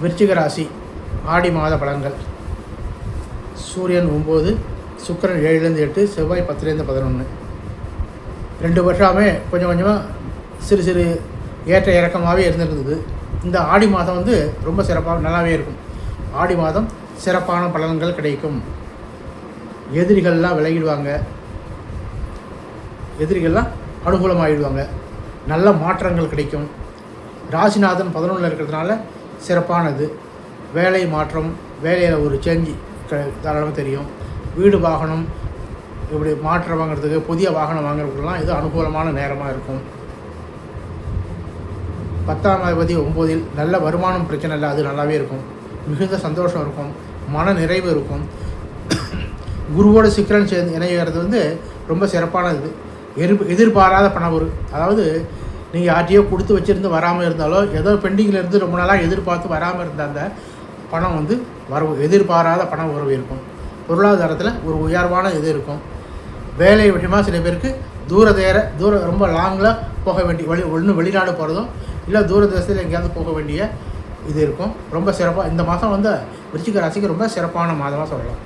விருச்சிக ராசி ஆடி மாத பலன்கள். சூரியன் 9, சுக்கிரன் 7லேருந்து 8, செவ்வாய் 10லேருந்து 11. 2 வருஷமே கொஞ்சம் கொஞ்சமாக சிறு சிறு ஏற்ற இறக்கமாகவே இருந்திருந்தது. இந்த ஆடி மாதம் வந்து ரொம்ப சிறப்பாக நல்லாவே இருக்கும். ஆடி மாதம் சிறப்பான பலன்கள் கிடைக்கும். எதிரிகள்லாம் விலகிடுவாங்க, எதிரிகள்லாம் அனுகூலமாகிடுவாங்க, நல்ல மாற்றங்கள் கிடைக்கும். ராசிநாதன் 11 இருக்கிறதுனால சிறப்பானது. வேலை மாற்றம், வேலையில் ஒரு சேஞ்சு தாராளமாக தெரியும். வீடு வாகனம் இப்படி மாற்றம் வாங்குறதுக்கு, புதிய வாகனம் வாங்குறதுக்கெல்லாம் இது அனுகூலமான நேரமாக இருக்கும். 10ஆம் அதிபதி 9இல் நல்ல வருமானம், பிரச்சனை இல்லை, அது நல்லாவே இருக்கும். மிகுந்த சந்தோஷம் இருக்கும், மன நிறைவு இருக்கும். குருவோட சிக்கரன் சேர்ந்து இணைகிறது வந்து ரொம்ப சிறப்பானது. எதிர்பாராத பணம் அதாவது நீங்கள் யார்ட்டையோ கொடுத்து வச்சுருந்து வராமல் இருந்தாலோ, ஏதோ பெண்டிங்கில் இருந்து ரொம்ப நாளாக எதிர்பார்த்து வராமல் இருந்த அந்த பணம் வந்து எதிர்பாராத பணம் உறவு இருக்கும். பொருளாதாரத்தில் ஒரு உயர்வான இது இருக்கும். வேலை விஷயமாக சில பேருக்கு தூரம் ரொம்ப லாங்கில் போக வேண்டிய ஒன்று வெளிநாடு போகிறதும் இல்லை தூர தேசத்தில் எங்கேயாவது போக வேண்டிய இது இருக்கும். ரொம்ப சிறப்பாக இந்த மாதம் வந்து விருச்சிக ராசிக்கு ரொம்ப சிறப்பான மாதமாக சொல்லலாம்.